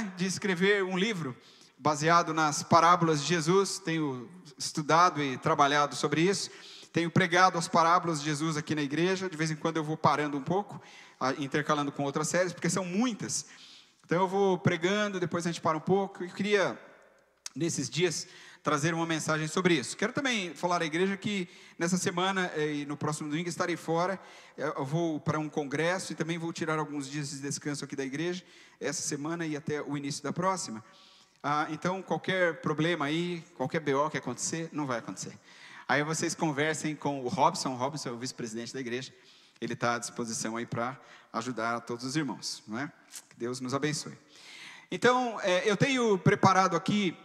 de escrever um livro baseado nas parábolas de Jesus. Tenho estudado e trabalhado sobre isso. Tenho pregado as parábolas de Jesus aqui na igreja. De vez em quando eu vou parando um pouco, intercalando com outras séries, porque são muitas. Então eu vou pregando, depois a gente para um pouco. Eu queria, nesses dias, trazer uma mensagem sobre isso. Quero também falar à igreja que nessa semana e no próximo domingo estarei fora. Eu vou para um congresso e também vou tirar alguns dias de descanso aqui da igreja, essa semana e até o início da próxima. Então qualquer problema aí, qualquer BO que acontecer, não vai acontecer. Aí vocês conversem com o Robson é o vice-presidente da igreja. Ele está à disposição aí para ajudar a todos os irmãos, não é? Que Deus nos abençoe. Então, eu tenho preparado aqui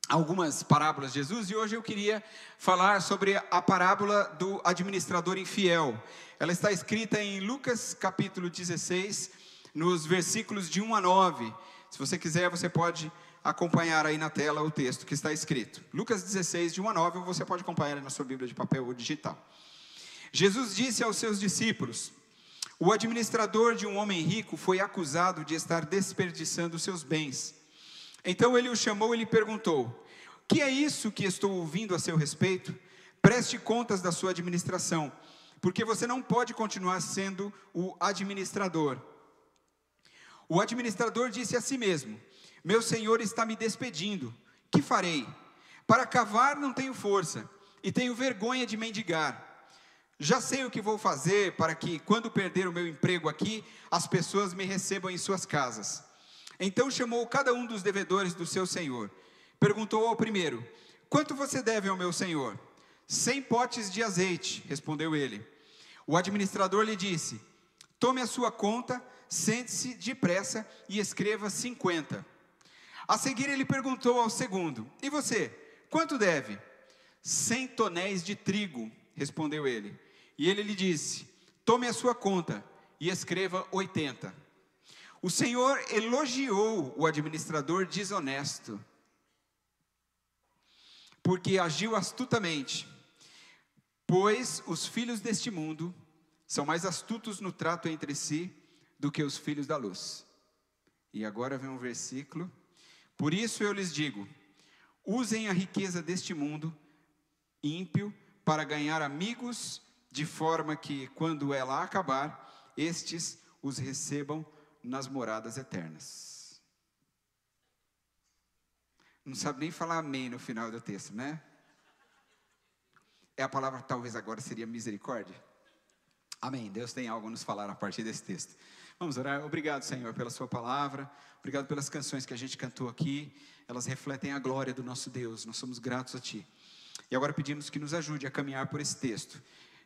algumas parábolas de Jesus, e hoje eu queria falar sobre a parábola do administrador infiel. Ela está escrita em Lucas capítulo 16, nos versículos de 1 a 9. Se você quiser, você pode acompanhar aí na tela o texto que está escrito. Lucas 16, de 1 a 9, ou você pode acompanhar na sua Bíblia de papel ou digital. Jesus disse aos seus discípulos: o administrador de um homem rico foi acusado de estar desperdiçando seus bens. Então ele o chamou e lhe perguntou: que é isso que estou ouvindo a seu respeito? Preste contas da sua administração, porque você não pode continuar sendo o administrador. O administrador disse a si mesmo: meu senhor está me despedindo, que farei? Para cavar não tenho força, e tenho vergonha de mendigar. Já sei o que vou fazer para que, quando perder o meu emprego aqui, as pessoas me recebam em suas casas. Então chamou cada um dos devedores do seu senhor. Perguntou ao primeiro: quanto você deve ao meu senhor? 100 potes de azeite, respondeu ele. O administrador lhe disse: tome a sua conta, sente-se depressa e escreva 50. A seguir ele perguntou ao segundo: e você, quanto deve? 100 tonéis de trigo, respondeu ele. E ele lhe disse: tome a sua conta e escreva 80. O Senhor elogiou o administrador desonesto, porque agiu astutamente, pois os filhos deste mundo são mais astutos no trato entre si do que os filhos da luz. E agora vem um versículo: por isso eu lhes digo, usem a riqueza deste mundo ímpio para ganhar amigos, de forma que, quando ela acabar, estes os recebam nas moradas eternas. Não sabe nem falar amém no final do texto, né? A palavra talvez agora seria misericórdia. Amém. Deus tem algo a nos falar a partir desse texto. Vamos orar. Obrigado, Senhor, pela sua palavra. Obrigado pelas canções que a gente cantou aqui. Elas refletem a glória do nosso Deus. Nós somos gratos a Ti. E agora pedimos que nos ajude a caminhar por esse texto.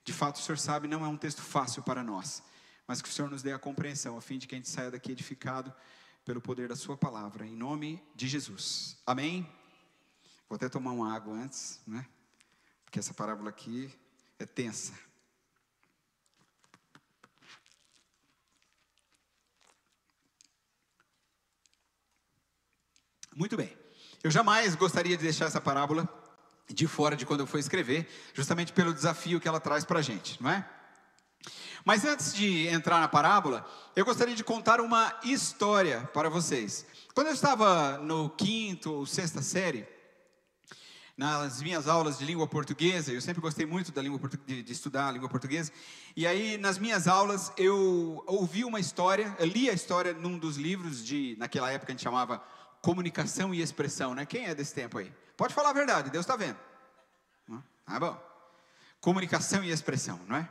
De fato, o Senhor sabe, não é um texto fácil para nós, mas que o Senhor nos dê a compreensão, a fim de que a gente saia daqui edificado pelo poder da sua palavra, em nome de Jesus. Amém? Vou até tomar uma água antes, né? Porque essa parábola aqui é tensa. Muito bem. Eu jamais gostaria de deixar essa parábola de fora de quando eu for escrever, justamente pelo desafio que ela traz para a gente, não é? Mas antes de entrar na parábola, eu gostaria de contar uma história para vocês. Quando eu estava no 5ª ou 6ª série, nas minhas aulas de língua portuguesa, eu sempre gostei muito da de estudar a língua portuguesa, e aí nas minhas aulas eu ouvi uma história, eu li a história num dos livros naquela época a gente chamava Comunicação e Expressão, né? Quem é desse tempo aí? Pode falar a verdade, Deus está vendo. Ah, bom. Comunicação e Expressão, não é?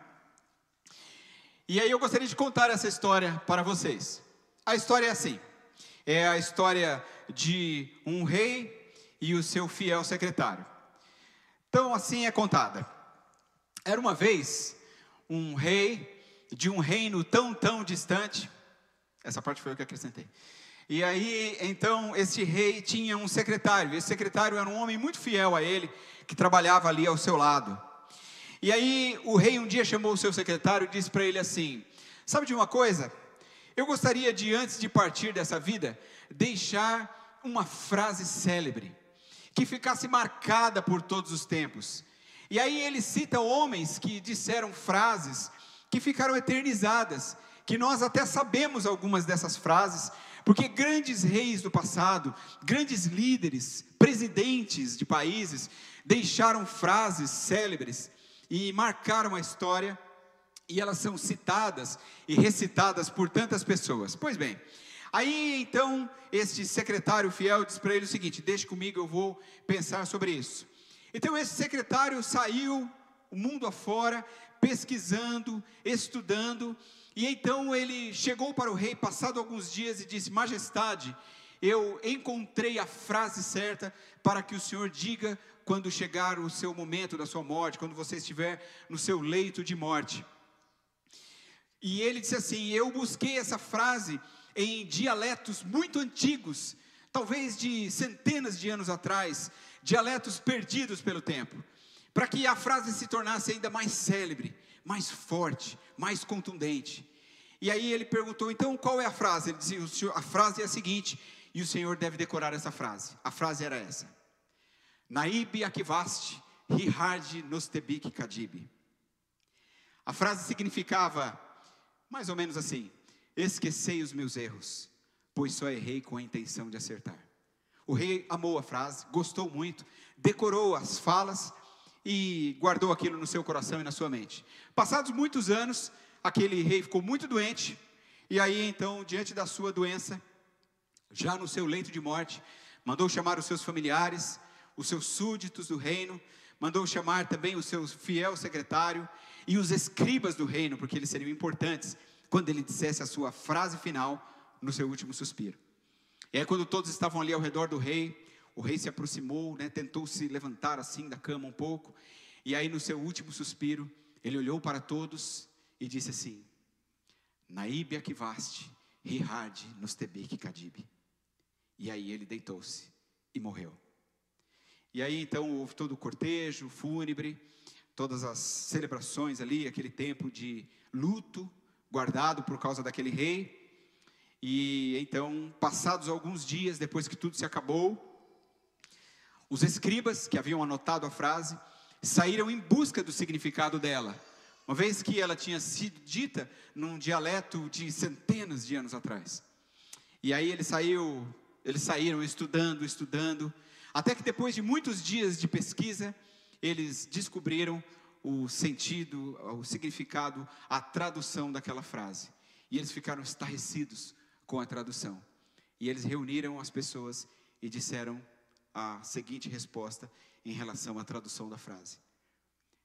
E aí eu gostaria de contar essa história para vocês. A história é assim: é a história de um rei e o seu fiel secretário. Então assim é contada. Era uma vez um rei de um reino tão distante. Essa parte foi eu que acrescentei. E aí, então, esse rei tinha um secretário. Esse secretário era um homem muito fiel a ele, que trabalhava ali ao seu lado. E aí, o rei um dia chamou o seu secretário e disse para ele assim: sabe de uma coisa? Eu gostaria de, antes de partir dessa vida, deixar uma frase célebre, que ficasse marcada por todos os tempos. E aí ele cita homens que disseram frases que ficaram eternizadas, que nós até sabemos algumas dessas frases, porque grandes reis do passado, grandes líderes, presidentes de países, deixaram frases célebres e marcaram a história, e elas são citadas e recitadas por tantas pessoas. Pois bem, aí então este secretário fiel diz para ele o seguinte: deixe comigo, eu vou pensar sobre isso. Então esse secretário saiu o mundo afora, pesquisando, estudando, e então ele chegou para o rei, passado alguns dias, e disse: majestade, eu encontrei a frase certa para que o senhor diga quando chegar o seu momento da sua morte, quando você estiver no seu leito de morte. E ele disse assim: eu busquei essa frase em dialetos muito antigos, talvez de centenas de anos atrás, dialetos perdidos pelo tempo, para que a frase se tornasse ainda mais célebre, mais forte, mais contundente. E aí ele perguntou: então qual é a frase? Ele dizia: a frase é a seguinte, e o senhor deve decorar essa frase. A frase era essa: Naib Akivast Hihard Nostebik Kadib. A frase significava mais ou menos assim: esquecei os meus erros, pois só errei com a intenção de acertar. O rei amou a frase, gostou muito, decorou as falas e guardou aquilo no seu coração e na sua mente. Passados muitos anos, aquele rei ficou muito doente, e aí então, diante da sua doença, já no seu leito de morte, mandou chamar os seus familiares, os seus súditos do reino, mandou chamar também o seu fiel secretário e os escribas do reino, porque eles seriam importantes quando ele dissesse a sua frase final no seu último suspiro. E aí quando todos estavam ali ao redor do rei, o rei se aproximou, tentou se levantar assim da cama um pouco, e aí no seu último suspiro, ele olhou para todos e disse assim: Naib Akivast Hihard Nostebik Kadib. E aí ele deitou-se e morreu. E aí então houve todo o cortejo fúnebre, todas as celebrações ali, aquele tempo de luto guardado por causa daquele rei. E então, passados alguns dias, depois que tudo se acabou, os escribas que haviam anotado a frase saíram em busca do significado dela, uma vez que ela tinha sido dita num dialeto de centenas de anos atrás. E aí eles saíram estudando, até que depois de muitos dias de pesquisa, eles descobriram o sentido, o significado, a tradução daquela frase. E eles ficaram estarrecidos com a tradução. E eles reuniram as pessoas e disseram a seguinte resposta em relação à tradução da frase: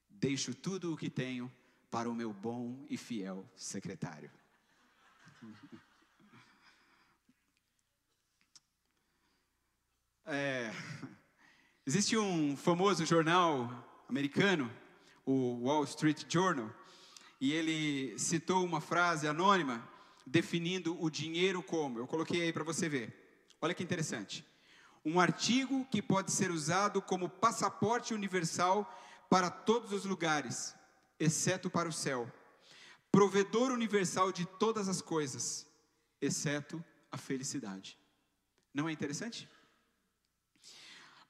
deixo tudo o que tenho para o meu bom e fiel secretário. Existe um famoso jornal americano, o Wall Street Journal, e ele citou uma frase anônima definindo o dinheiro como, eu coloquei aí para você ver, olha que interessante: um artigo que pode ser usado como passaporte universal para todos os lugares, exceto para o céu, provedor universal de todas as coisas, exceto a felicidade. Não é interessante?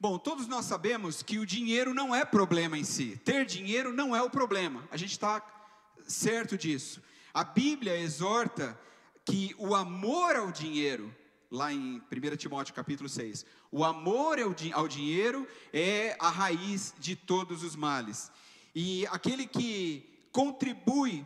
Bom, todos nós sabemos que o dinheiro não é problema em si. Ter dinheiro não é o problema. A gente está certo disso. A Bíblia exorta que o amor ao dinheiro, lá em 1 Timóteo capítulo 6, o amor ao dinheiro é a raiz de todos os males. E aquele que contribui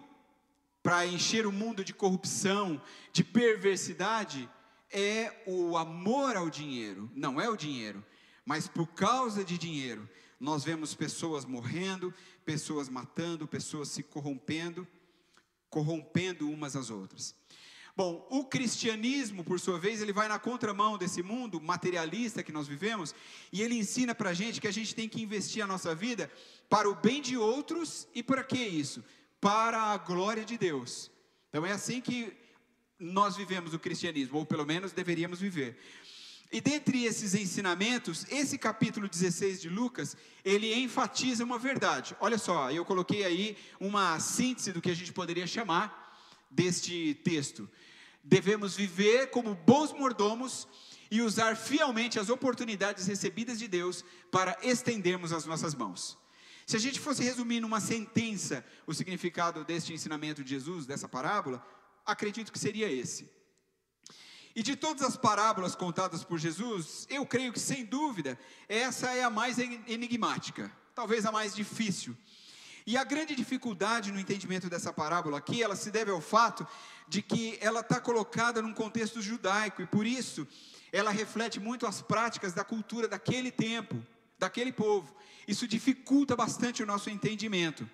para encher o mundo de corrupção, de perversidade, é o amor ao dinheiro, não é o dinheiro. Mas por causa de dinheiro, nós vemos pessoas morrendo, pessoas matando, pessoas se corrompendo umas às outras. Bom, o cristianismo, por sua vez, ele vai na contramão desse mundo materialista que nós vivemos, e ele ensina para a gente que a gente tem que investir a nossa vida para o bem de outros, e para que isso? Para a glória de Deus. Então é assim que nós vivemos o cristianismo, ou pelo menos deveríamos viver. E dentre esses ensinamentos, esse capítulo 16 de Lucas, ele enfatiza uma verdade. Olha só, eu coloquei aí uma síntese do que a gente poderia chamar deste texto. Devemos viver como bons mordomos e usar fielmente as oportunidades recebidas de Deus para estendermos as nossas mãos. Se a gente fosse resumir numa sentença o significado deste ensinamento de Jesus, dessa parábola, acredito que seria esse: E de todas as parábolas contadas por Jesus, eu creio que, sem dúvida, essa é a mais enigmática, talvez a mais difícil. E a grande dificuldade no entendimento dessa parábola aqui, ela se deve ao fato de que ela está colocada num contexto judaico, e por isso ela reflete muito as práticas da cultura daquele tempo, daquele povo. Isso dificulta bastante o nosso entendimento.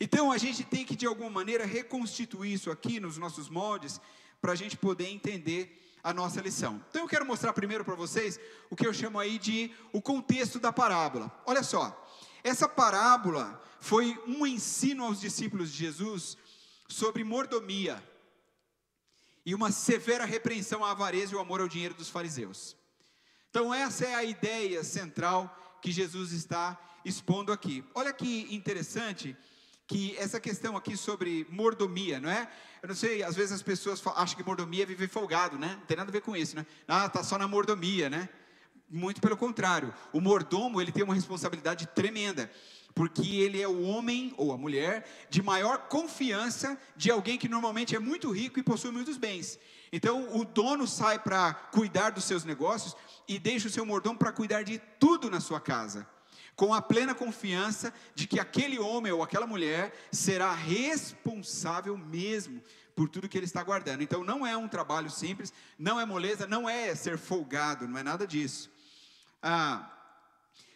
Então a gente tem que, de alguma maneira, reconstituir isso aqui nos nossos moldes, para a gente poder entender a nossa lição. Então eu quero mostrar primeiro para vocês o que eu chamo aí de o contexto da parábola. Olha só, essa parábola foi um ensino aos discípulos de Jesus sobre mordomia e uma severa repreensão à avareza e ao amor ao dinheiro dos fariseus. Então essa é a ideia central que Jesus está expondo aqui. Olha que interessante que essa questão aqui sobre mordomia, não é? Eu não sei, às vezes as pessoas acham que mordomia é viver folgado, né? Não tem nada a ver com isso, né? Ah, tá só na mordomia, né? Muito pelo contrário. O mordomo, ele tem uma responsabilidade tremenda, porque ele é o homem ou a mulher de maior confiança de alguém que normalmente é muito rico e possui muitos bens. Então o dono sai para cuidar dos seus negócios e deixa o seu mordomo para cuidar de tudo na sua casa, com a plena confiança de que aquele homem ou aquela mulher será responsável mesmo por tudo que ele está guardando. Então não é um trabalho simples, não é moleza, não é ser folgado, não é nada disso.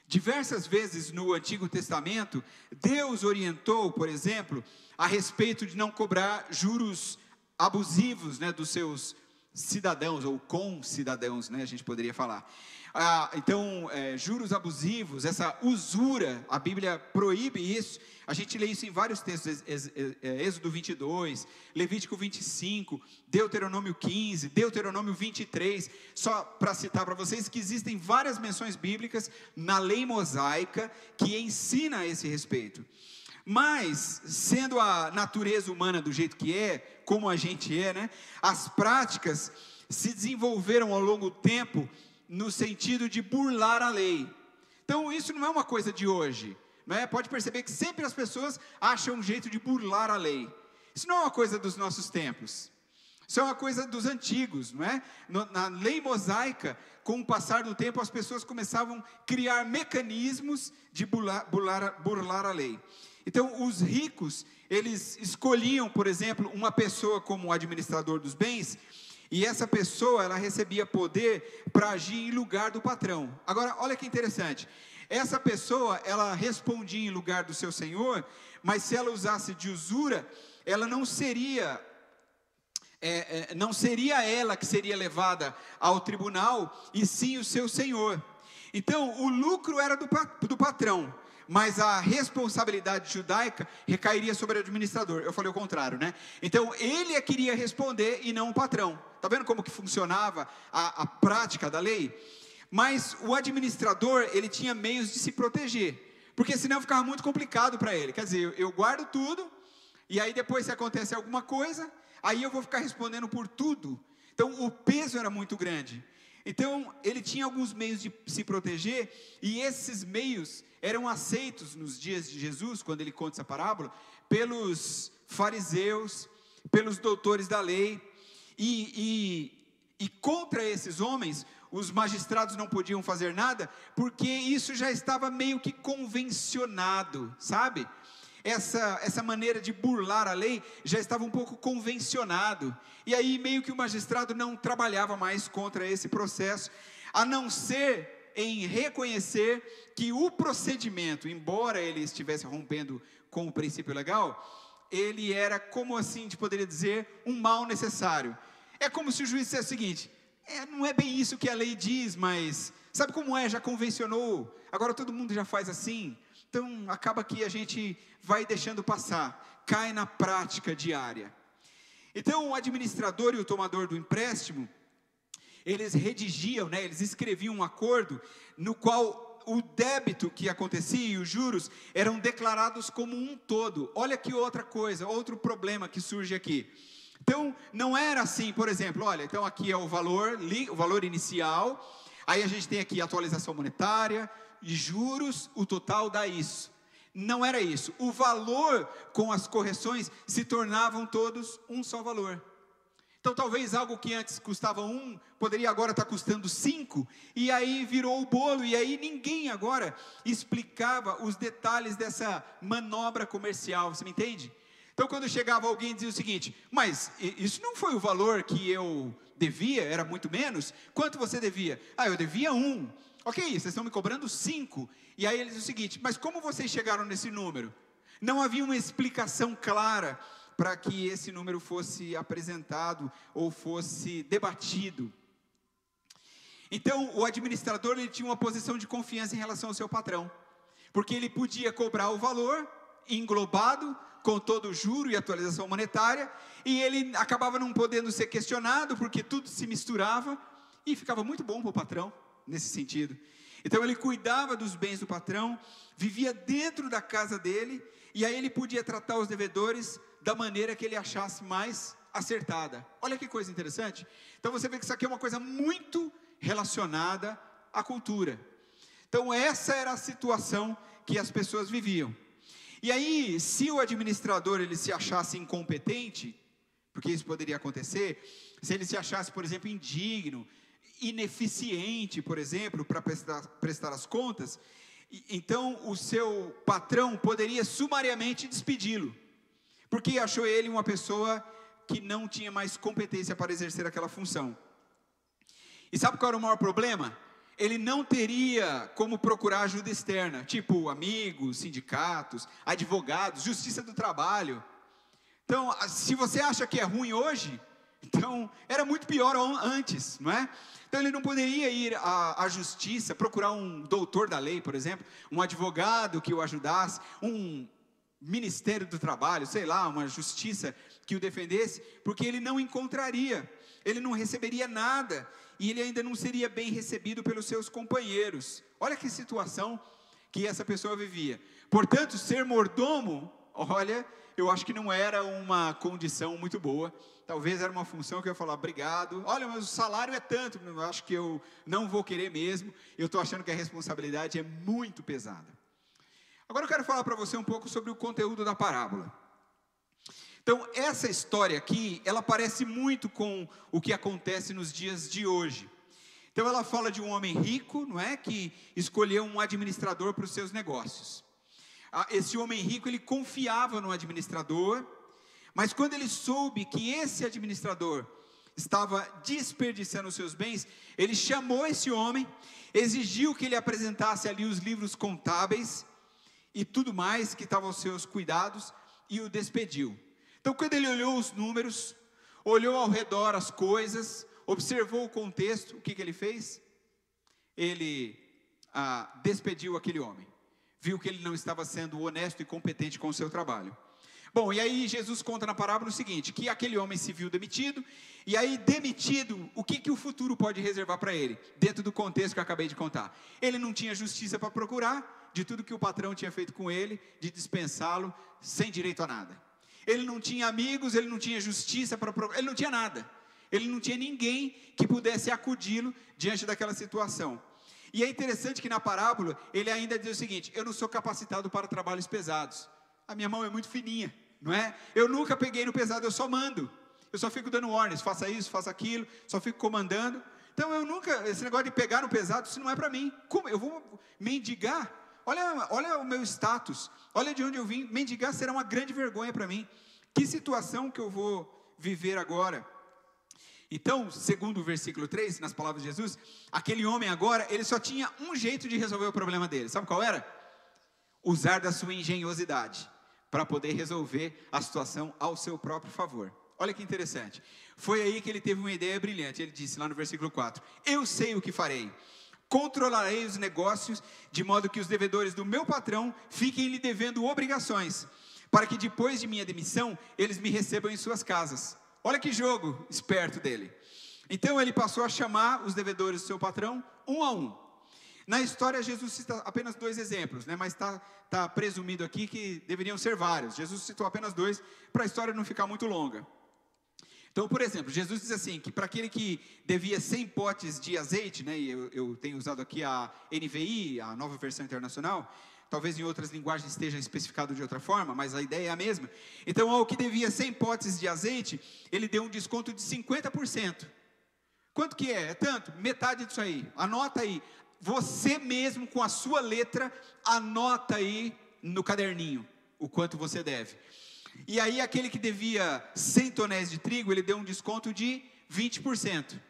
Diversas vezes no Antigo Testamento, Deus orientou, por exemplo, a respeito de não cobrar juros abusivos, né, dos seus cidadãos, ou concidadãos, né, a gente poderia falar. Então, juros abusivos, essa usura, a Bíblia proíbe isso. A gente lê isso em vários textos, Êxodo 22, Levítico 25, Deuteronômio 15, Deuteronômio 23, só para citar para vocês que existem várias menções bíblicas na lei mosaica que ensina a esse respeito. Mas, sendo a natureza humana do jeito que é, como a gente é, né, as práticas se desenvolveram ao longo do tempo no sentido de burlar a lei. Então isso não é uma coisa de hoje, não é? Pode perceber que sempre as pessoas acham um jeito de burlar a lei. Isso não é uma coisa dos nossos tempos, isso é uma coisa dos antigos, não é? Na lei mosaica, com o passar do tempo, as pessoas começavam a criar mecanismos de burlar a lei. Então os ricos, eles escolhiam, por exemplo, uma pessoa como administrador dos bens, e essa pessoa, ela recebia poder para agir em lugar do patrão. Agora, olha que interessante. Essa pessoa, ela respondia em lugar do seu senhor, mas se ela usasse de usura, ela não seria ela que seria levada ao tribunal, e sim o seu senhor. Então, o lucro era do patrão, mas a responsabilidade judaica recairia sobre o administrador. Eu falei o contrário, né? Então ele queria responder e não o patrão. Está vendo como que funcionava a prática da lei? Mas o administrador, ele tinha meios de se proteger, porque senão ficava muito complicado para ele. Quer dizer, eu guardo tudo, e aí depois se acontece alguma coisa, aí eu vou ficar respondendo por tudo. Então o peso era muito grande. Então ele tinha alguns meios de se proteger, e esses meios eram aceitos nos dias de Jesus, quando ele conta essa parábola, pelos fariseus, pelos doutores da lei, e contra esses homens, os magistrados não podiam fazer nada, porque isso já estava meio que convencionado, sabe? Essa maneira de burlar a lei já estava um pouco convencionado, e aí meio que o magistrado não trabalhava mais contra esse processo, a não ser em reconhecer que o procedimento, embora ele estivesse rompendo com o princípio legal, ele era, como assim a gente poderia dizer, um mal necessário. É como se o juiz dissesse o seguinte: não é bem isso que a lei diz, mas sabe como é, já convencionou, agora todo mundo já faz assim, então acaba que a gente vai deixando passar, cai na prática diária. Então o administrador e o tomador do empréstimo, eles redigiam, né, eles escreviam um acordo no qual o débito que acontecia e os juros eram declarados como um todo. Olha que outra coisa, outro problema que surge aqui. Então não era assim, por exemplo, olha, então aqui é o valor inicial, aí a gente tem aqui a atualização monetária e juros, o total dá isso. Não era isso. O valor com as correções se tornavam todos um só valor. Então talvez algo que antes custava 1, poderia agora estar custando 5, e aí virou o bolo, e aí ninguém agora explicava os detalhes dessa manobra comercial, você me entende? Então quando chegava alguém e dizia o seguinte: mas isso não foi o valor que eu devia, era muito menos? Quanto você devia? Eu devia 1. Ok, vocês estão me cobrando 5. E aí ele diz o seguinte: mas como vocês chegaram nesse número? Não havia uma explicação clara para que esse número fosse apresentado ou fosse debatido. Então o administrador, ele tinha uma posição de confiança em relação ao seu patrão, porque ele podia cobrar o valor englobado com todo o juro e atualização monetária, e ele acabava não podendo ser questionado, porque tudo se misturava, e ficava muito bom para o patrão, nesse sentido. Então ele cuidava dos bens do patrão, vivia dentro da casa dele, e aí ele podia tratar os devedores da maneira que ele achasse mais acertada. Olha que coisa interessante. Então você vê que isso aqui é uma coisa muito relacionada à cultura. Então essa era a situação que as pessoas viviam. E aí, se o administrador ele se achasse incompetente, porque isso poderia acontecer, se ele se achasse, por exemplo, indigno, ineficiente, por exemplo, para prestar as contas, então o seu patrão poderia sumariamente despedi-lo, porque achou ele uma pessoa que não tinha mais competência para exercer aquela função. E sabe qual era o maior problema? Ele não teria como procurar ajuda externa, tipo amigos, sindicatos, advogados, justiça do trabalho. Então, se você acha que é ruim hoje, então era muito pior antes, não é? Então ele não poderia ir à justiça, procurar um doutor da lei, por exemplo, um advogado que o ajudasse, um ministério do trabalho, sei lá, uma justiça que o defendesse, porque ele não encontraria, ele não receberia nada, e ele ainda não seria bem recebido pelos seus companheiros. Olha que situação que essa pessoa vivia. Portanto, ser mordomo, olha, eu acho que não era uma condição muito boa. Talvez era uma função que eu ia falar: obrigado, olha, mas o salário é tanto, eu acho que eu não vou querer mesmo, eu estou achando que a responsabilidade é muito pesada. Agora eu quero falar para você um pouco sobre o conteúdo da parábola. Então, essa história aqui, ela parece muito com o que acontece nos dias de hoje. Então, ela fala de um homem rico, não é? Que escolheu um administrador para os seus negócios. Esse homem rico, ele confiava no administrador, mas quando ele soube que esse administrador estava desperdiçando os seus bens, ele chamou esse homem, exigiu que ele apresentasse ali os livros contábeis e tudo mais que estava aos seus cuidados, e o despediu. Então, quando ele olhou os números, olhou ao redor as coisas, observou o contexto, o que ele fez? Ele despediu aquele homem. Viu que ele não estava sendo honesto e competente com o seu trabalho. Bom, e aí Jesus conta na parábola o seguinte, que aquele homem se viu demitido, e aí demitido, o que o futuro pode reservar para ele? Dentro do contexto que eu acabei de contar. Ele não tinha justiça para procurar, de tudo que o patrão tinha feito com ele, de dispensá-lo, sem direito a nada. Ele não tinha amigos, ele não tinha justiça para procurar, ele não tinha nada. Ele não tinha ninguém que pudesse acudi-lo diante daquela situação. E é interessante que na parábola, ele ainda diz o seguinte: eu não sou capacitado para trabalhos pesados. A minha mão é muito fininha, não é? Eu nunca peguei no pesado, eu só mando. Eu só fico dando ordens, faça isso, faça aquilo, só fico comandando. Então eu nunca, esse negócio de pegar no pesado, isso não é para mim. Como? Eu vou mendigar? Olha o meu status, olha de onde eu vim. Mendigar será uma grande vergonha para mim. Que situação que eu vou viver agora? Então, segundo o versículo 3, nas palavras de Jesus, aquele homem agora, ele só tinha um jeito de resolver o problema dele. Sabe qual era? Usar da sua engenhosidade para poder resolver a situação ao seu próprio favor. Olha que interessante. Foi aí que ele teve uma ideia brilhante. Ele disse lá no versículo 4: eu sei o que farei. Controlarei os negócios, de modo que os devedores do meu patrão fiquem lhe devendo obrigações, para que depois de minha demissão, eles me recebam em suas casas. Olha que jogo esperto dele. Então ele passou a chamar os devedores do seu patrão, um a um. Na história, Jesus cita apenas 2 exemplos, né? Mas está presumido aqui que deveriam ser vários. Jesus citou apenas 2, para a história não ficar muito longa. Então, por exemplo, Jesus diz assim, que para aquele que devia 100 potes de azeite, né, e eu tenho usado aqui a NVI, a Nova Versão Internacional, talvez em outras linguagens esteja especificado de outra forma, mas a ideia é a mesma. Então, ao que devia 100 potes de azeite, ele deu um desconto de 50%. Quanto que é? É tanto, metade disso aí, anota aí. Você mesmo, com a sua letra, anota aí no caderninho o quanto você deve. E aí aquele que devia 100 tonéis de trigo, ele deu um desconto de 20%.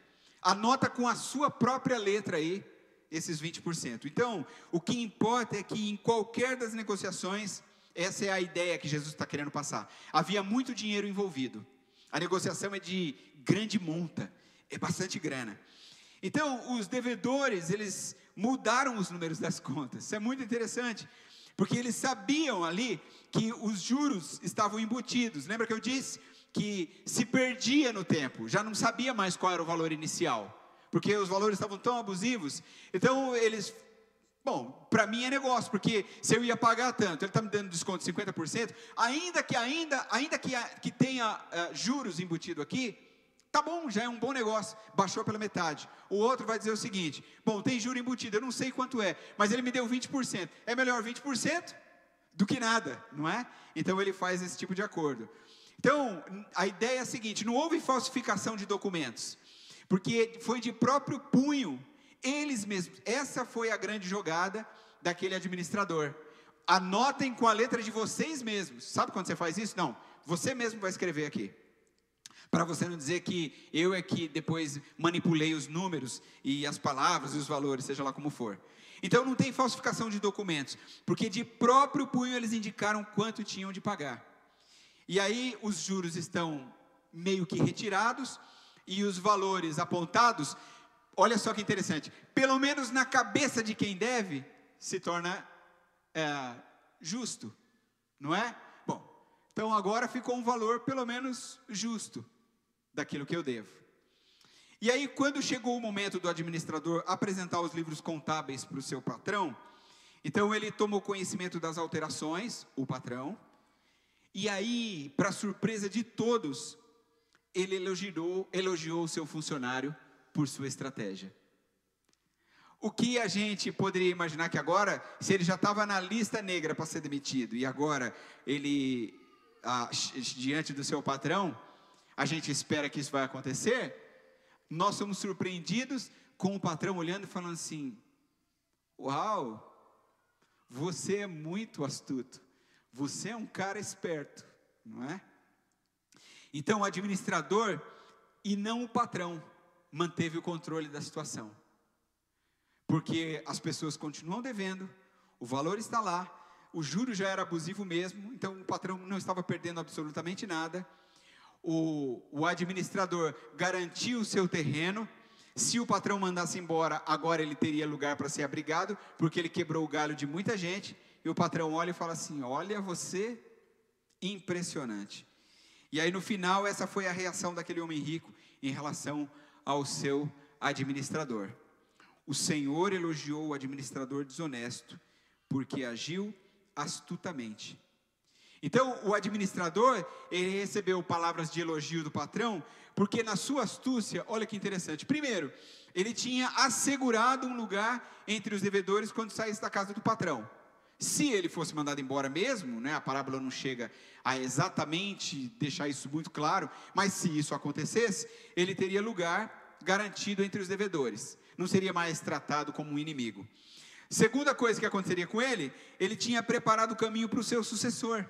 Anota com a sua própria letra aí, esses 20%. Então, o que importa é que em qualquer das negociações, essa é a ideia que Jesus está querendo passar. Havia muito dinheiro envolvido. A negociação é de grande monta, é bastante grana. Então, os devedores, eles mudaram os números das contas. Isso é muito interessante, porque eles sabiam ali que os juros estavam embutidos. Lembra que eu disse que se perdia no tempo, já não sabia mais qual era o valor inicial, porque os valores estavam tão abusivos. Então eles, bom, para mim é negócio, porque se eu ia pagar tanto, ele está me dando desconto de 50%, ainda que tenha juros embutido aqui, tá bom, já é um bom negócio, baixou pela metade. O outro vai dizer o seguinte: bom, tem juro embutido, eu não sei quanto é, mas ele me deu 20%, é melhor 20% do que nada, não é? Então ele faz esse tipo de acordo. Então, a ideia é a seguinte: não houve falsificação de documentos, porque foi de próprio punho, eles mesmos. Essa foi a grande jogada daquele administrador. Anotem com a letra de vocês mesmos. Sabe quando você faz isso? Não, você mesmo vai escrever aqui, para você não dizer que eu é que depois manipulei os números e as palavras e os valores, seja lá como for. Então não tem falsificação de documentos, porque de próprio punho eles indicaram quanto tinham de pagar. E aí os juros estão meio que retirados, e os valores apontados, olha só que interessante, pelo menos na cabeça de quem deve, se torna justo, não é? Bom, então agora ficou um valor pelo menos justo daquilo que eu devo. E aí, quando chegou o momento do administrador apresentar os livros contábeis para o seu patrão, então ele tomou conhecimento das alterações, o patrão, e aí, para surpresa de todos, ele elogiou o seu funcionário por sua estratégia. O que a gente poderia imaginar que agora, se ele já estava na lista negra para ser demitido, e agora ele, diante do seu patrão, a gente espera que isso vai acontecer. Nós somos surpreendidos com o patrão olhando e falando assim: uau, você é muito astuto, você é um cara esperto, não é? Então o administrador, e não o patrão, manteve o controle da situação, porque as pessoas continuam devendo, o valor está lá, o juro já era abusivo mesmo, então o patrão não estava perdendo absolutamente nada. O administrador garantiu o seu terreno. Se o patrão mandasse embora, agora ele teria lugar para ser abrigado, porque ele quebrou o galho de muita gente. E o patrão olha e fala assim: olha você, impressionante. E aí no final, essa foi a reação daquele homem rico em relação ao seu administrador. O Senhor elogiou o administrador desonesto, porque agiu astutamente. Então o administrador, ele recebeu palavras de elogio do patrão, porque na sua astúcia, olha que interessante, primeiro, ele tinha assegurado um lugar entre os devedores quando saísse da casa do patrão. Se ele fosse mandado embora mesmo, né, a parábola não chega a exatamente deixar isso muito claro, mas se isso acontecesse, ele teria lugar garantido entre os devedores, não seria mais tratado como um inimigo. Segunda coisa que aconteceria com ele, ele tinha preparado o caminho para o seu sucessor,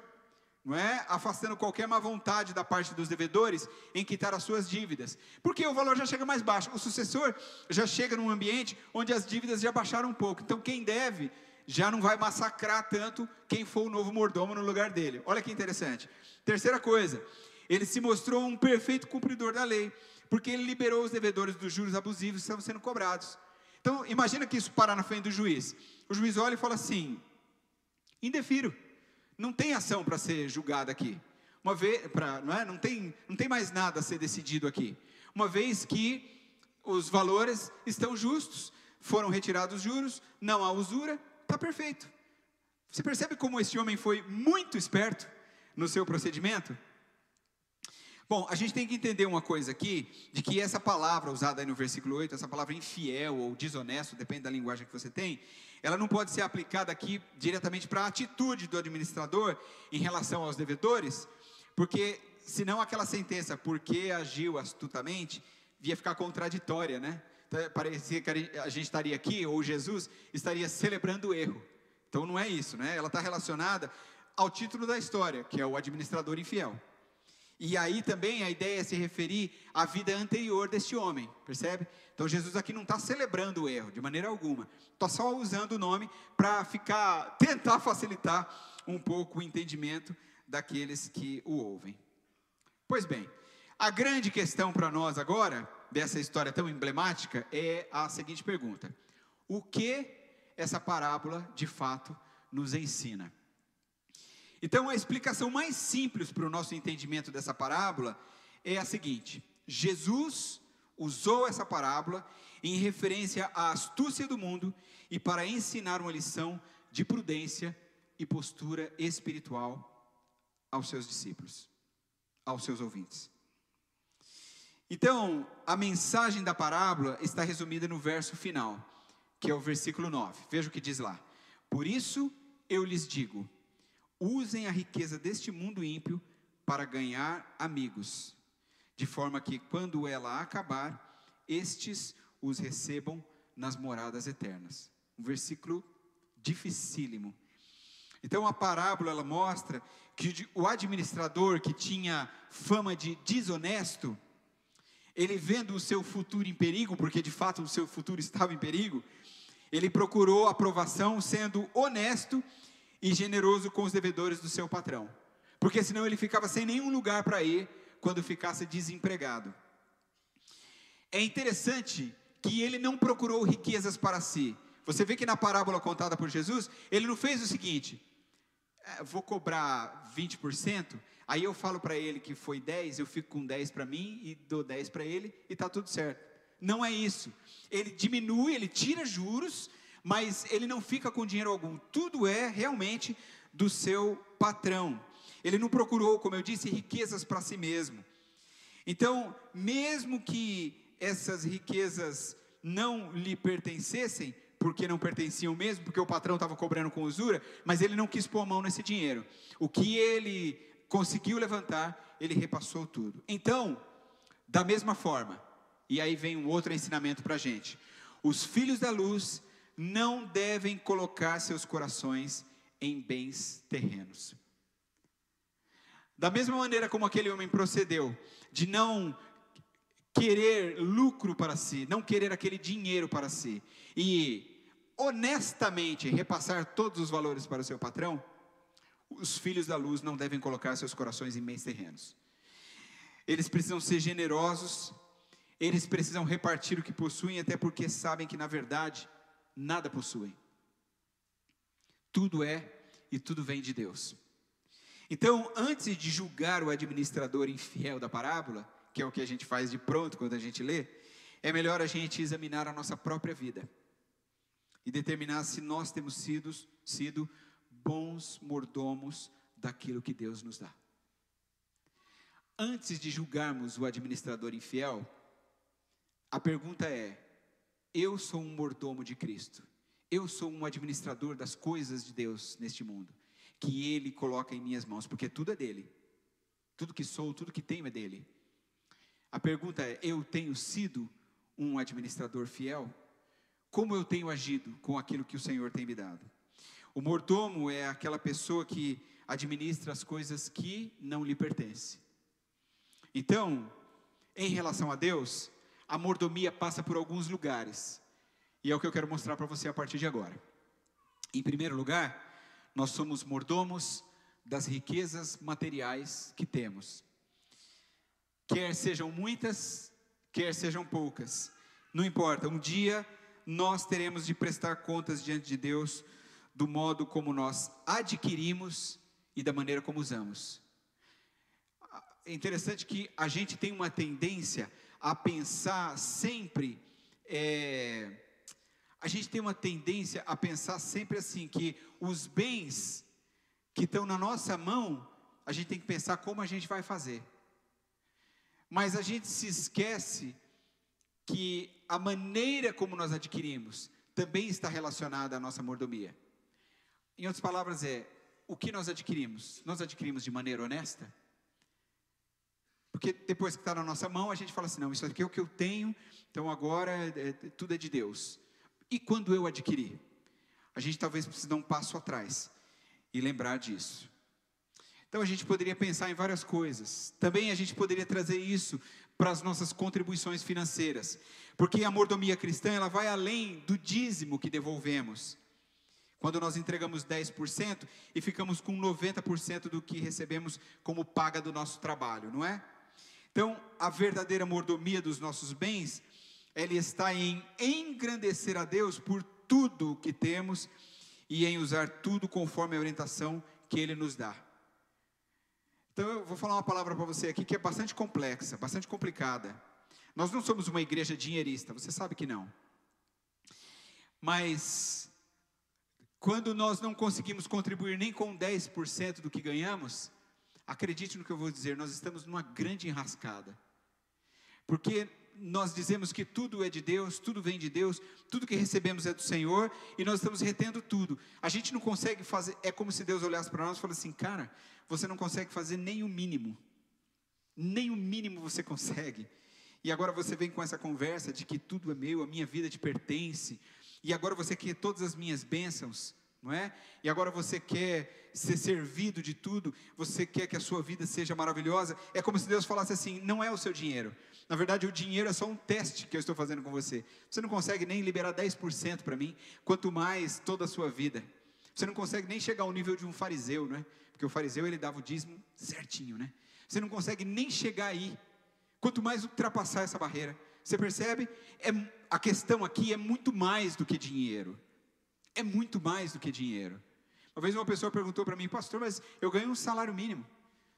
não é? Afastando qualquer má vontade da parte dos devedores em quitar as suas dívidas, porque o valor já chega mais baixo, o sucessor já chega num ambiente onde as dívidas já baixaram um pouco, então quem deve já não vai massacrar tanto quem for o novo mordomo no lugar dele. Olha que interessante. Terceira coisa, ele se mostrou um perfeito cumpridor da lei, porque ele liberou os devedores dos juros abusivos que estavam sendo cobrados. Então imagina que isso parar na frente do juiz, o juiz olha e fala assim: indefiro, não tem ação para ser julgada aqui, uma vez, não tem mais nada a ser decidido aqui, uma vez que os valores estão justos, foram retirados os juros, não há usura, está perfeito. Você percebe como esse homem foi muito esperto no seu procedimento? Bom, a gente tem que entender uma coisa aqui, de que essa palavra usada aí no versículo 8, essa palavra infiel ou desonesto, depende da linguagem que você tem, ela não pode ser aplicada aqui diretamente para a atitude do administrador em relação aos devedores, porque senão aquela sentença, porque agiu astutamente, ia ficar contraditória, né? Então, parecia que a gente estaria aqui, ou Jesus estaria celebrando o erro. Então não é isso, né? Ela está relacionada ao título da história, que é o administrador infiel. E aí também a ideia é se referir à vida anterior deste homem, percebe? Então Jesus aqui não está celebrando o erro, de maneira alguma. Está só usando o nome para tentar facilitar um pouco o entendimento daqueles que o ouvem. Pois bem, a grande questão para nós agora, dessa história tão emblemática, é a seguinte pergunta: o que essa parábola de fato nos ensina? Então a explicação mais simples para o nosso entendimento dessa parábola é a seguinte: Jesus usou essa parábola em referência à astúcia do mundo e para ensinar uma lição de prudência e postura espiritual aos seus discípulos, aos seus ouvintes. Então, a mensagem da parábola está resumida no verso final, que é o versículo 9. Veja o que diz lá: por isso eu lhes digo, usem a riqueza deste mundo ímpio para ganhar amigos, de forma que quando ela acabar, estes os recebam nas moradas eternas. Um versículo dificílimo. Então a parábola ela mostra que o administrador que tinha fama de desonesto, ele vendo o seu futuro em perigo, porque de fato o seu futuro estava em perigo, ele procurou aprovação sendo honesto e generoso com os devedores do seu patrão, porque senão ele ficava sem nenhum lugar para ir quando ficasse desempregado. É interessante que ele não procurou riquezas para si. Você vê que na parábola contada por Jesus, ele não fez o seguinte: vou cobrar 20%, aí eu falo para ele que foi 10, eu fico com 10 para mim e dou 10 para ele e está tudo certo. Não é isso. Ele diminui, ele tira juros, mas ele não fica com dinheiro algum. Tudo é realmente do seu patrão. Ele não procurou, como eu disse, riquezas para si mesmo. Então, mesmo que essas riquezas não lhe pertencessem, porque não pertenciam mesmo, porque o patrão estava cobrando com usura, mas ele não quis pôr a mão nesse dinheiro. O que ele conseguiu levantar, ele repassou tudo. Então, da mesma forma, e aí vem um outro ensinamento para a gente: os filhos da luz não devem colocar seus corações em bens terrenos. Da mesma maneira como aquele homem procedeu, de não querer lucro para si, não querer aquele dinheiro para si, e honestamente repassar todos os valores para o seu patrão, os filhos da luz não devem colocar seus corações em bens terrenos. Eles precisam ser generosos, eles precisam repartir o que possuem, até porque sabem que na verdade nada possuem. Tudo é e tudo vem de Deus. Então, antes de julgar o administrador infiel da parábola, que é o que a gente faz de pronto quando a gente lê, é melhor a gente examinar a nossa própria vida e determinar se nós temos sido bons mordomos daquilo que Deus nos dá. Antes de julgarmos o administrador infiel, a pergunta é: eu sou um mordomo de Cristo? Eu sou um administrador das coisas de Deus neste mundo, que Ele coloca em minhas mãos, porque tudo é dele. Tudo que sou, tudo que tenho é dele. A pergunta é: eu tenho sido um administrador fiel? Como eu tenho agido com aquilo que o Senhor tem me dado? O mordomo é aquela pessoa que administra as coisas que não lhe pertencem. Então, em relação a Deus, a mordomia passa por alguns lugares, e é o que eu quero mostrar para você a partir de agora. Em primeiro lugar, nós somos mordomos das riquezas materiais que temos. Quer sejam muitas, quer sejam poucas, não importa, um dia nós teremos de prestar contas diante de Deus do modo como nós adquirimos e da maneira como usamos. É interessante que a gente tem uma tendência a pensar sempre, assim, que os bens que estão na nossa mão, a gente tem que pensar como a gente vai fazer. Mas a gente se esquece que a maneira como nós adquirimos também está relacionada à nossa mordomia. Em outras palavras, o que nós adquirimos? Nós adquirimos de maneira honesta? Porque depois que está na nossa mão, a gente fala assim, não, isso aqui é o que eu tenho, então agora tudo é de Deus. E quando eu adquiri? A gente talvez precise dar um passo atrás e lembrar disso. Então a gente poderia pensar em várias coisas. Também a gente poderia trazer isso para as nossas contribuições financeiras. Porque a mordomia cristã, ela vai além do dízimo que devolvemos. Quando nós entregamos 10% e ficamos com 90% do que recebemos como paga do nosso trabalho, não é? Então, a verdadeira mordomia dos nossos bens, ela está em engrandecer a Deus por tudo o que temos e em usar tudo conforme a orientação que Ele nos dá. Então, eu vou falar uma palavra para você aqui que é bastante complexa, bastante complicada. Nós não somos uma igreja dinheirista, você sabe que não. Mas, quando nós não conseguimos contribuir nem com 10% do que ganhamos, acredite no que eu vou dizer, nós estamos numa grande enrascada. Porque nós dizemos que tudo é de Deus, tudo vem de Deus, tudo que recebemos é do Senhor, e nós estamos retendo tudo. A gente não consegue fazer, é como se Deus olhasse para nós e falasse assim, cara, você não consegue fazer nem o mínimo você consegue. E agora você vem com essa conversa de que tudo é meu, a minha vida te pertence, e agora você quer todas as minhas bênçãos, não é? E agora você quer ser servido de tudo, você quer que a sua vida seja maravilhosa. É como se Deus falasse assim, não é o seu dinheiro. Na verdade, o dinheiro é só um teste que eu estou fazendo com você. Você não consegue nem liberar 10% para mim, quanto mais toda a sua vida. Você não consegue nem chegar ao nível de um fariseu, não é? Porque o fariseu, ele dava o dízimo certinho, né? Você não consegue nem chegar aí, quanto mais ultrapassar essa barreira. Você percebe? A questão aqui é muito mais do que dinheiro. É muito mais do que dinheiro. Uma vez uma pessoa perguntou para mim, pastor, mas eu ganho um salário mínimo.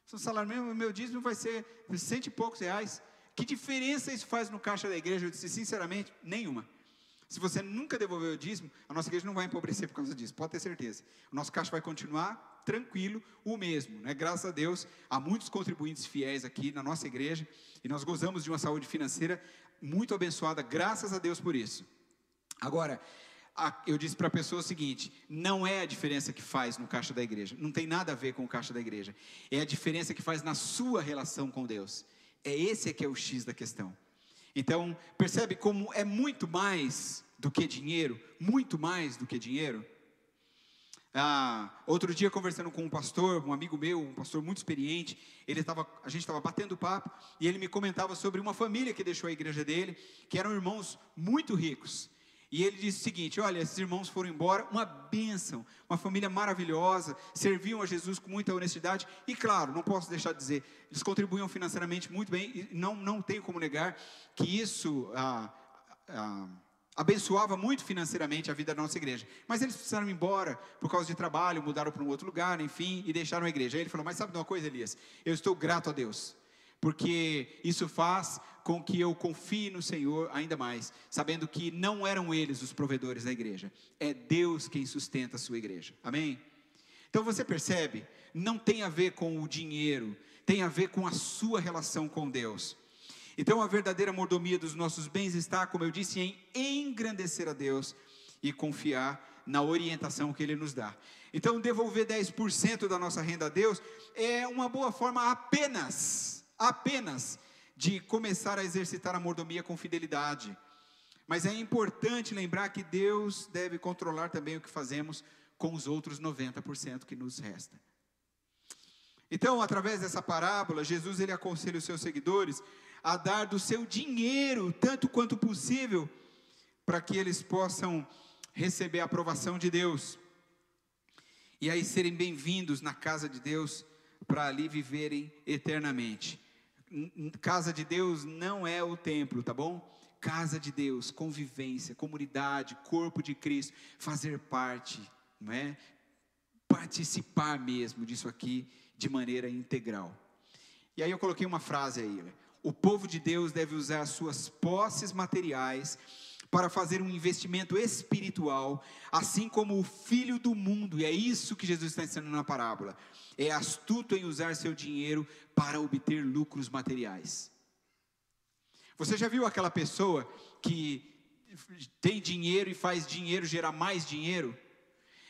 Se o salário mínimo, meu dízimo vai ser 100 e poucos reais. Que diferença isso faz no caixa da igreja? Eu disse, sinceramente, nenhuma. Se você nunca devolver o dízimo, a nossa igreja não vai empobrecer por causa disso, pode ter certeza. O nosso caixa vai continuar tranquilo, o mesmo, né? Graças a Deus, há muitos contribuintes fiéis aqui na nossa igreja, e nós gozamos de uma saúde financeira muito abençoada, graças a Deus por isso. Agora, eu disse para a pessoa o seguinte, não é a diferença que faz no caixa da igreja, não tem nada a ver com o caixa da igreja, é a diferença que faz na sua relação com Deus. Esse que é o X da questão. Então, percebe como é muito mais do que dinheiro? Muito mais do que dinheiro? Outro dia, conversando com um pastor, um amigo meu, um pastor muito experiente, a gente estava batendo papo, e ele me comentava sobre uma família que deixou a igreja dele, que eram irmãos muito ricos. E ele disse o seguinte, olha, esses irmãos foram embora, uma bênção, uma família maravilhosa, serviam a Jesus com muita honestidade, e claro, não posso deixar de dizer, eles contribuíam financeiramente muito bem, e não tenho como negar que isso abençoava muito financeiramente a vida da nossa igreja, mas eles precisaram ir embora, por causa de trabalho, mudaram para um outro lugar, enfim, e deixaram a igreja. Aí ele falou, mas sabe de uma coisa, Elias, eu estou grato a Deus, porque isso faz com que eu confie no Senhor ainda mais, sabendo que não eram eles os provedores da igreja, é Deus quem sustenta a sua igreja, amém? Então você percebe, não tem a ver com o dinheiro, tem a ver com a sua relação com Deus. Então a verdadeira mordomia dos nossos bens está, como eu disse, em engrandecer a Deus e confiar na orientação que Ele nos dá. Então devolver 10% da nossa renda a Deus é uma boa forma apenas de começar a exercitar a mordomia com fidelidade. Mas é importante lembrar que Deus deve controlar também o que fazemos com os outros 90% que nos resta. Então, através dessa parábola, Jesus ele aconselha os seus seguidores a dar do seu dinheiro, tanto quanto possível, para que eles possam receber a aprovação de Deus. E aí serem bem-vindos na casa de Deus, para ali viverem eternamente. Casa de Deus não é o templo, tá bom? Casa de Deus, convivência, comunidade, corpo de Cristo, fazer parte, não é? Participar mesmo disso aqui de maneira integral. E aí eu coloquei uma frase aí, né? O povo de Deus deve usar suas posses materiais para fazer um investimento espiritual, assim como o filho do mundo, e é isso que Jesus está ensinando na parábola, é astuto em usar seu dinheiro para obter lucros materiais. Você já viu aquela pessoa que tem dinheiro e faz dinheiro gerar mais dinheiro?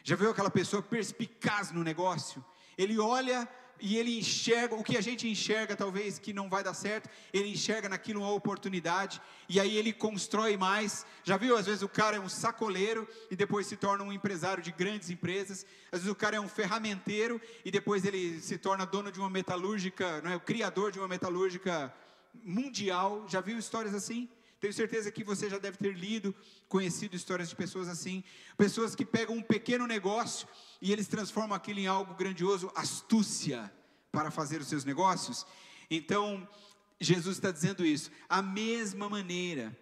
Já viu aquela pessoa perspicaz no negócio? Ele olha e ele enxerga, o que a gente enxerga talvez que não vai dar certo, ele enxerga naquilo uma oportunidade, e aí ele constrói mais. Já viu, às vezes o cara é um sacoleiro, e depois se torna um empresário de grandes empresas. Às vezes o cara é um ferramenteiro, e depois ele se torna dono de uma metalúrgica, não é, o criador de uma metalúrgica mundial. Já viu histórias assim? Tenho certeza que você já deve ter lido, conhecido histórias de pessoas assim, pessoas que pegam um pequeno negócio e eles transformam aquilo em algo grandioso, astúcia para fazer os seus negócios. Então, Jesus está dizendo isso. A mesma maneira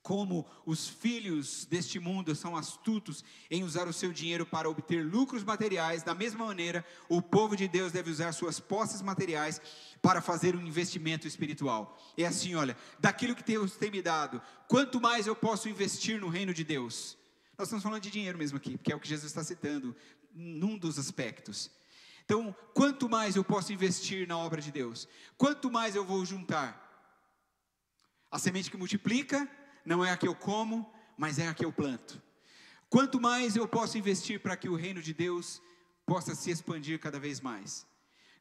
como os filhos deste mundo são astutos em usar o seu dinheiro para obter lucros materiais, da mesma maneira, o povo de Deus deve usar suas posses materiais para fazer um investimento espiritual. É assim, olha, daquilo que Deus tem me dado, quanto mais eu posso investir no reino de Deus? Nós estamos falando de dinheiro mesmo aqui, porque é o que Jesus está citando num dos aspectos. Então, quanto mais eu posso investir na obra de Deus? Quanto mais eu vou juntar? A semente que multiplica não é a que eu como, mas é a que eu planto. Quanto mais eu posso investir para que o reino de Deus possa se expandir cada vez mais?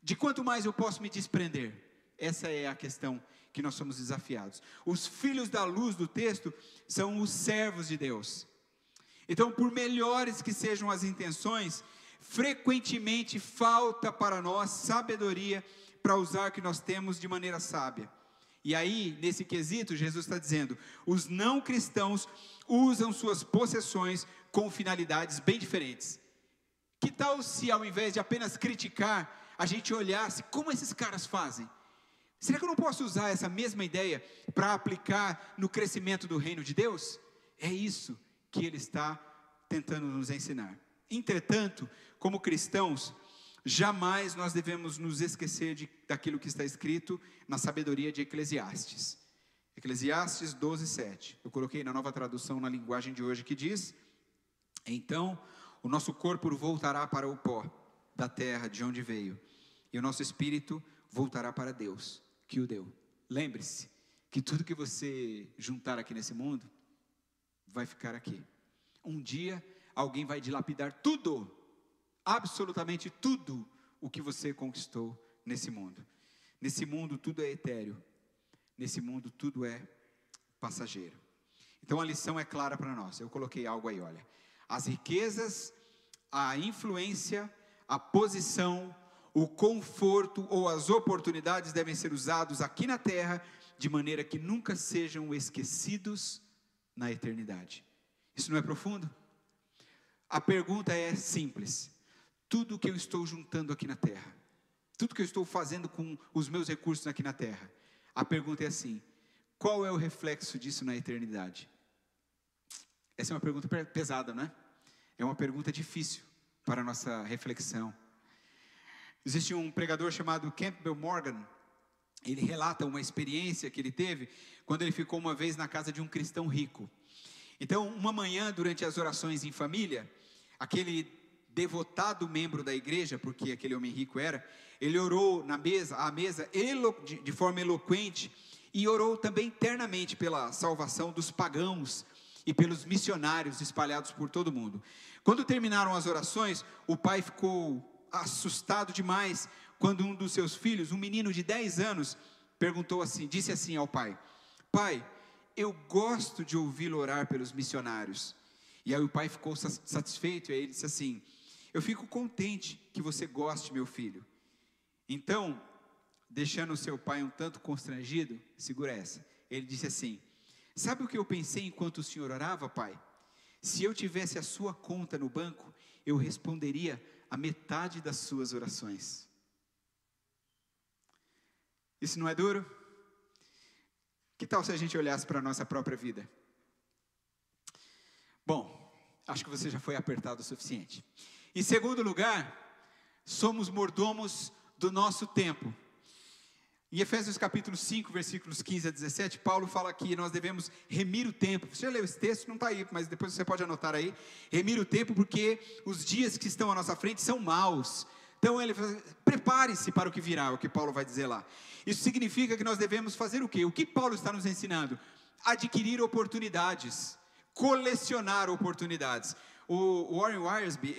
De quanto mais eu posso me desprender? Essa é a questão que nós somos desafiados. Os filhos da luz do texto são os servos de Deus. Então, por melhores que sejam as intenções, frequentemente falta para nós sabedoria para usar o que nós temos de maneira sábia. E aí, nesse quesito, Jesus está dizendo, os não cristãos usam suas possessões com finalidades bem diferentes. Que tal se, ao invés de apenas criticar, a gente olhasse como esses caras fazem? Será que eu não posso usar essa mesma ideia para aplicar no crescimento do reino de Deus? É isso que ele está tentando nos ensinar. Entretanto, como cristãos, jamais nós devemos nos esquecer daquilo que está escrito na sabedoria de Eclesiastes. Eclesiastes 12:7. Eu coloquei na nova tradução na linguagem de hoje que diz: então o nosso corpo voltará para o pó da terra de onde veio, e o nosso espírito voltará para Deus, que o deu. Lembre-se que tudo que você juntar aqui nesse mundo vai ficar aqui. Um dia alguém vai dilapidar tudo, absolutamente tudo o que você conquistou nesse mundo. Nesse mundo tudo é etéreo, nesse mundo tudo é passageiro. Então a lição é clara para nós. Eu coloquei algo aí, olha. As riquezas, a influência, a posição, o conforto ou as oportunidades devem ser usados aqui na terra de maneira que nunca sejam esquecidos na eternidade. Isso não é profundo? A pergunta é simples. Tudo que eu estou juntando aqui na terra, tudo que eu estou fazendo com os meus recursos aqui na terra, a pergunta é assim: qual é o reflexo disso na eternidade? Essa é uma pergunta pesada, não é? É uma pergunta difícil para a nossa reflexão. Existe um pregador chamado Campbell Morgan. Ele relata uma experiência que ele teve quando ele ficou uma vez na casa de um cristão rico. Então, uma manhã, durante as orações em família, aquele devotado membro da igreja, porque aquele homem rico era, ele orou à mesa de forma eloquente, e orou também internamente pela salvação dos pagãos e pelos missionários espalhados por todo o mundo. Quando terminaram as orações, o pai ficou assustado demais, quando um dos seus filhos, um menino de 10 anos, disse assim ao pai: pai, eu gosto de ouvi-lo orar pelos missionários. E aí o pai ficou satisfeito, e aí ele disse assim: eu fico contente que você goste, meu filho. Então, deixando o seu pai um tanto constrangido, segura essa, ele disse assim: sabe o que eu pensei enquanto o senhor orava, pai? Se eu tivesse a sua conta no banco, eu responderia a metade das suas orações. Isso não é duro? Que tal se a gente olhasse para a nossa própria vida? Bom, acho que você já foi apertado o suficiente. Em segundo lugar, somos mordomos do nosso tempo. Em Efésios capítulo 5, versículos 15 a 17, Paulo fala que nós devemos remir o tempo. Você já leu esse texto? Não está aí, mas depois você pode anotar aí. Remir o tempo, porque os dias que estão à nossa frente são maus. Então ele fala, prepare-se para o que virá, é o que Paulo vai dizer lá. Isso significa que nós devemos fazer o quê? O que Paulo está nos ensinando? Adquirir oportunidades, colecionar oportunidades. O Warren Wiersbe,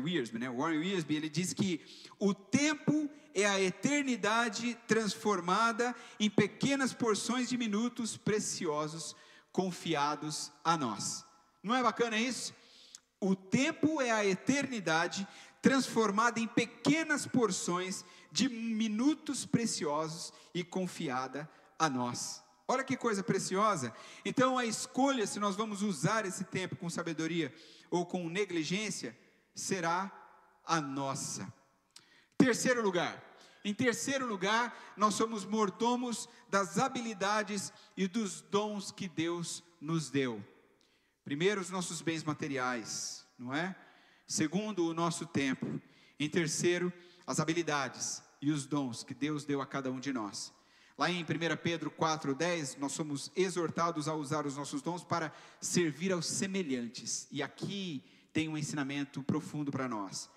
Wiersbe, né? O Warren Wiersbe, ele diz que o tempo é a eternidade transformada em pequenas porções de minutos preciosos confiados a nós. Não é bacana isso? O tempo é a eternidade transformada em pequenas porções de minutos preciosos e confiada a nós. Olha que coisa preciosa. Então a escolha se nós vamos usar esse tempo com sabedoria ou com negligência será a nossa. Terceiro lugar. Em terceiro lugar, nós somos mordomos das habilidades e dos dons que Deus nos deu. Primeiro, os nossos bens materiais, não é? Segundo, o nosso tempo. Em terceiro, as habilidades e os dons que Deus deu a cada um de nós. Lá em 1 Pedro 4,10, nós somos exortados a usar os nossos dons para servir aos semelhantes. E aqui tem um ensinamento profundo para nós.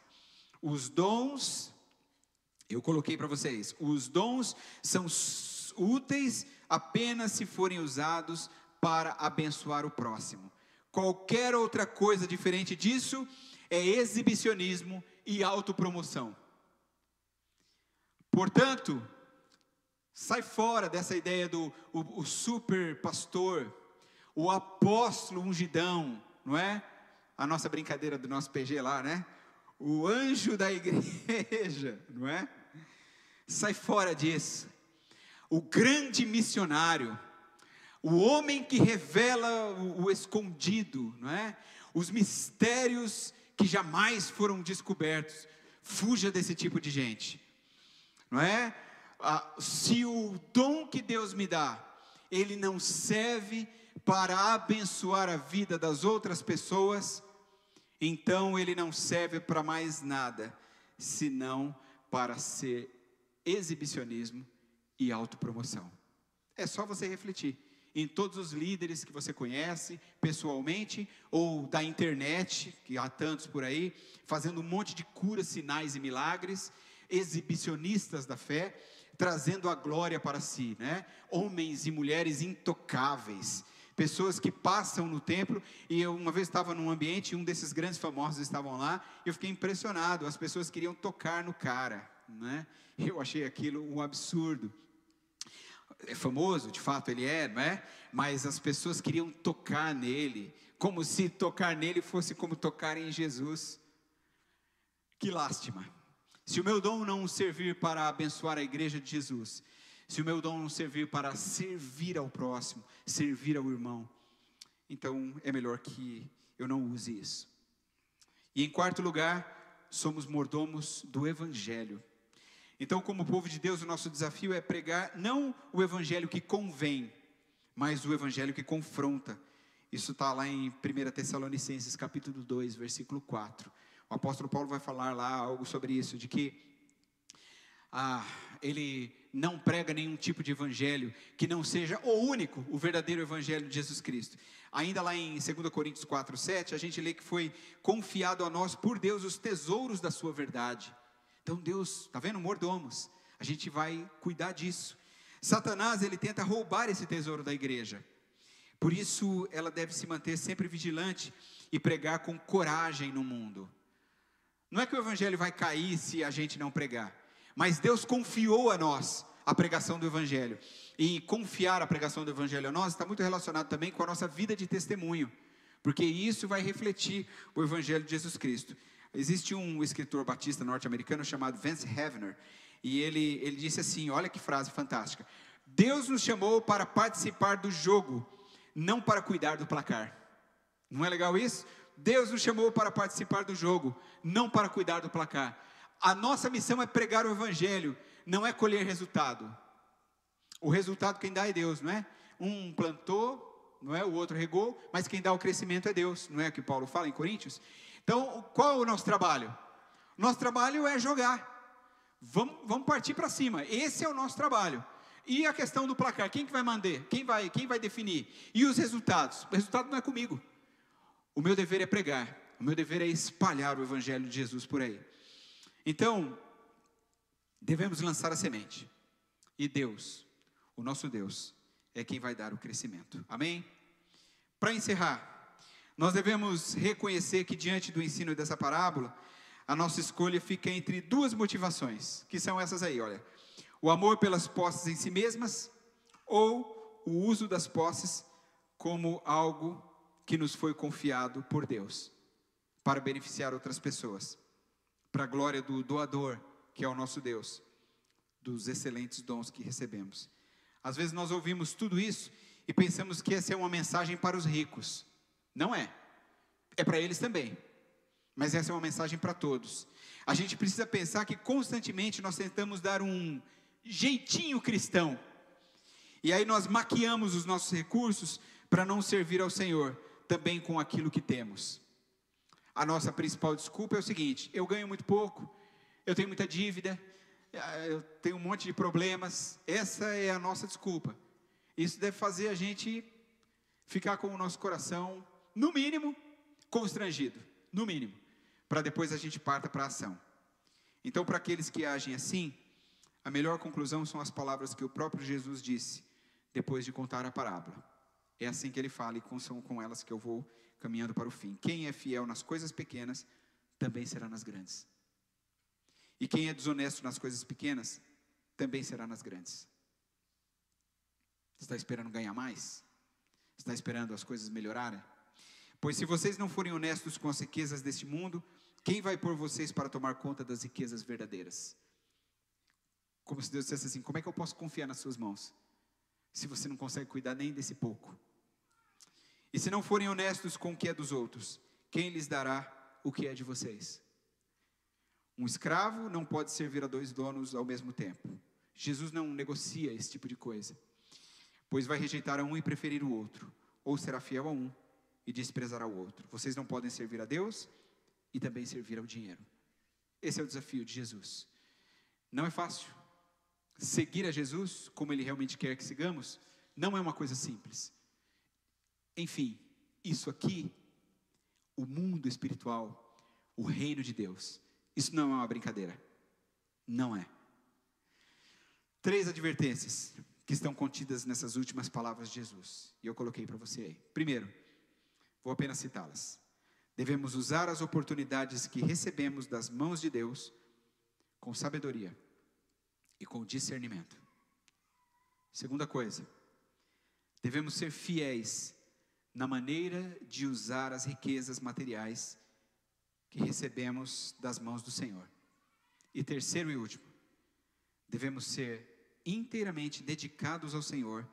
Os dons, eu coloquei para vocês, os dons são úteis apenas se forem usados para abençoar o próximo. Qualquer outra coisa diferente disso é exibicionismo e autopromoção. Portanto, sai fora dessa ideia do o super pastor, o apóstolo ungidão, não é? A nossa brincadeira do nosso PG lá, né? O anjo da igreja, não é? Sai fora disso. O grande missionário, o homem que revela o escondido, não é? Os mistérios que jamais foram descobertos. Fuja desse tipo de gente, não é? Se o dom que Deus me dá, ele não serve para abençoar a vida das outras pessoas, então ele não serve para mais nada, senão para ser exibicionismo e autopromoção. É só você refletir em todos os líderes que você conhece pessoalmente ou da internet, que há tantos por aí, fazendo um monte de curas, sinais e milagres, exibicionistas da fé, trazendo a glória para si, né? Homens e mulheres intocáveis, pessoas que passam no templo. E eu uma vez estava num ambiente, um desses grandes famosos estavam lá, e eu fiquei impressionado, as pessoas queriam tocar no cara, né? Eu achei aquilo um absurdo. É famoso, de fato ele é, não é? Mas as pessoas queriam tocar nele, como se tocar nele fosse como tocar em Jesus. Que lástima. Se o meu dom não servir para abençoar a igreja de Jesus, se o meu dom não servir para servir ao próximo, servir ao irmão, então é melhor que eu não use isso. E em quarto lugar, somos mordomos do Evangelho. Então, como povo de Deus, o nosso desafio é pregar não o Evangelho que convém, mas o Evangelho que confronta. Isso está lá em 1 Tessalonicenses capítulo 2, versículo 4. O apóstolo Paulo vai falar lá algo sobre isso, de que ele não prega nenhum tipo de evangelho que não seja o único, o verdadeiro evangelho de Jesus Cristo. Ainda lá em 2 Coríntios 4, 7, a gente lê que foi confiado a nós por Deus os tesouros da sua verdade. Então Deus, está vendo, mordomos, a gente vai cuidar disso. Satanás, ele tenta roubar esse tesouro da igreja. Por isso ela deve se manter sempre vigilante e pregar com coragem no mundo. Não é que o evangelho vai cair se a gente não pregar, mas Deus confiou a nós a pregação do evangelho. E confiar a pregação do evangelho a nós está muito relacionado também com a nossa vida de testemunho, porque isso vai refletir o evangelho de Jesus Cristo. Existe um escritor batista norte-americano chamado Vance Havner, e ele disse assim, olha que frase fantástica: Deus nos chamou para participar do jogo, não para cuidar do placar. Não é legal isso? Deus nos chamou para participar do jogo, não para cuidar do placar. A nossa missão é pregar o evangelho, não é colher resultado. O resultado quem dá é Deus, não é? Um plantou, não é? O outro regou, mas quem dá o crescimento é Deus, não é o que Paulo fala em Coríntios? Então, qual é o nosso trabalho? Nosso trabalho é jogar. Vamos partir para cima. Esse é o nosso trabalho. E a questão do placar, quem que vai mandar? Quem vai definir? E os resultados? O resultado não é comigo. O meu dever é pregar. O meu dever é espalhar o evangelho de Jesus por aí. Então, devemos lançar a semente. E Deus, o nosso Deus, é quem vai dar o crescimento. Amém? Para encerrar, nós devemos reconhecer que diante do ensino dessa parábola, a nossa escolha fica entre duas motivações, que são essas aí, olha. O amor pelas posses em si mesmas, ou o uso das posses como algo que nos foi confiado por Deus, para beneficiar outras pessoas, para a glória do doador, que é o nosso Deus, dos excelentes dons que recebemos. Às vezes nós ouvimos tudo isso e pensamos que essa é uma mensagem para os ricos. Não é. É para eles também. Mas essa é uma mensagem para todos. A gente precisa pensar que constantemente nós tentamos dar um jeitinho cristão. E aí nós maquiamos os nossos recursos para não servir ao Senhor, também com aquilo que temos. A nossa principal desculpa é o seguinte: eu ganho muito pouco, eu tenho muita dívida, eu tenho um monte de problemas. Essa é a nossa desculpa. Isso deve fazer a gente ficar com o nosso coração, no mínimo, constrangido, no mínimo, para depois a gente parta para a ação. Então, para aqueles que agem assim, a melhor conclusão são as palavras que o próprio Jesus disse, depois de contar a parábola. É assim que ele fala, e são com elas que eu vou caminhando para o fim. Quem é fiel nas coisas pequenas, também será nas grandes. E quem é desonesto nas coisas pequenas, também será nas grandes. Você está esperando ganhar mais? Você está esperando as coisas melhorarem? Pois se vocês não forem honestos com as riquezas deste mundo, quem vai pôr vocês para tomar conta das riquezas verdadeiras? Como se Deus dissesse assim: como é que eu posso confiar nas suas mãos, se você não consegue cuidar nem desse pouco? E se não forem honestos com o que é dos outros, quem lhes dará o que é de vocês? Um escravo não pode servir a 2 donos ao mesmo tempo. Jesus não negocia esse tipo de coisa. Pois vai rejeitar a um e preferir o outro, ou será fiel a um e desprezará o outro. Vocês não podem servir a Deus e também servir ao dinheiro. Esse é o desafio de Jesus. Não é fácil. Seguir a Jesus, como Ele realmente quer que sigamos, não é uma coisa simples. Enfim, isso aqui, o mundo espiritual, o reino de Deus, isso não é uma brincadeira. Não é. 3 advertências que estão contidas nessas últimas palavras de Jesus. E eu coloquei para você aí. Primeiro, vou apenas citá-las. Devemos usar as oportunidades que recebemos das mãos de Deus com sabedoria e com discernimento. Segunda coisa, devemos ser fiéis na maneira de usar as riquezas materiais que recebemos das mãos do Senhor. E terceiro e último, devemos ser inteiramente dedicados ao Senhor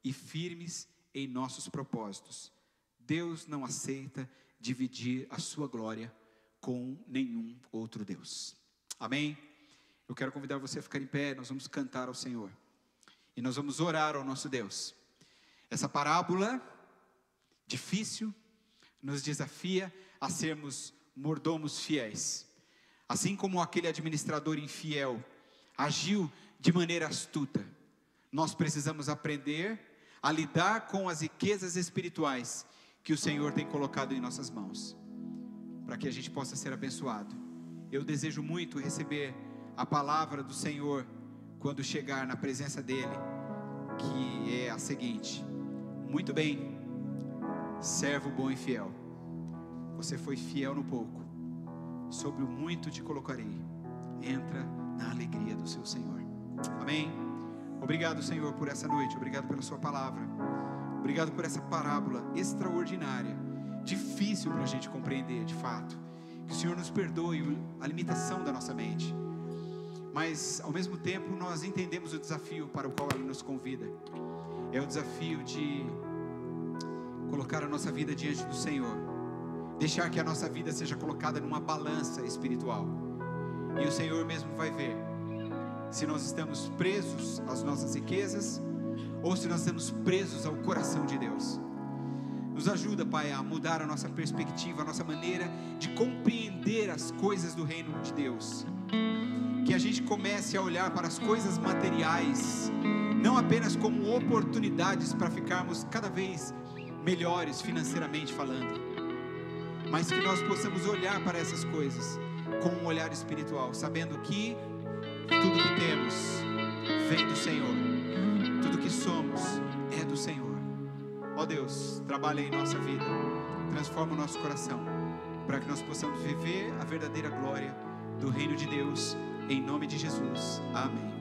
e firmes em nossos propósitos. Deus não aceita dividir a sua glória com nenhum outro Deus. Amém? Eu quero convidar você a ficar em pé. Nós vamos cantar ao Senhor e nós vamos orar ao nosso Deus. Essa parábola difícil nos desafia a sermos mordomos fiéis. Assim como aquele administrador infiel agiu de maneira astuta, nós precisamos aprender a lidar com as riquezas espirituais que o Senhor tem colocado em nossas mãos, para que a gente possa ser abençoado. Eu desejo muito receber a palavra do Senhor quando chegar na presença dEle, que é a seguinte: muito bem, servo bom e fiel, você foi fiel no pouco, sobre o muito te colocarei, entra na alegria do seu Senhor. Amém? Obrigado, Senhor, por essa noite, obrigado pela sua palavra, obrigado por essa parábola extraordinária, difícil para a gente compreender de fato. Que o Senhor nos perdoe a limitação da nossa mente, mas ao mesmo tempo nós entendemos o desafio para o qual ela nos convida. É o desafio de colocar a nossa vida diante do Senhor, deixar que a nossa vida seja colocada numa balança espiritual, e o Senhor mesmo vai ver se nós estamos presos às nossas riquezas ou se nós estamos presos ao coração de Deus. Nos ajuda, Pai, a mudar a nossa perspectiva, a nossa maneira de compreender as coisas do reino de Deus. Que a gente comece a olhar para as coisas materiais não apenas como oportunidades para ficarmos cada vez melhores financeiramente falando, mas que nós possamos olhar para essas coisas com um olhar espiritual, sabendo que tudo que temos vem do Senhor, tudo que somos é do Senhor. Ó Deus, trabalha em nossa vida, transforma o nosso coração, para que nós possamos viver a verdadeira glória do reino de Deus, em nome de Jesus, amém.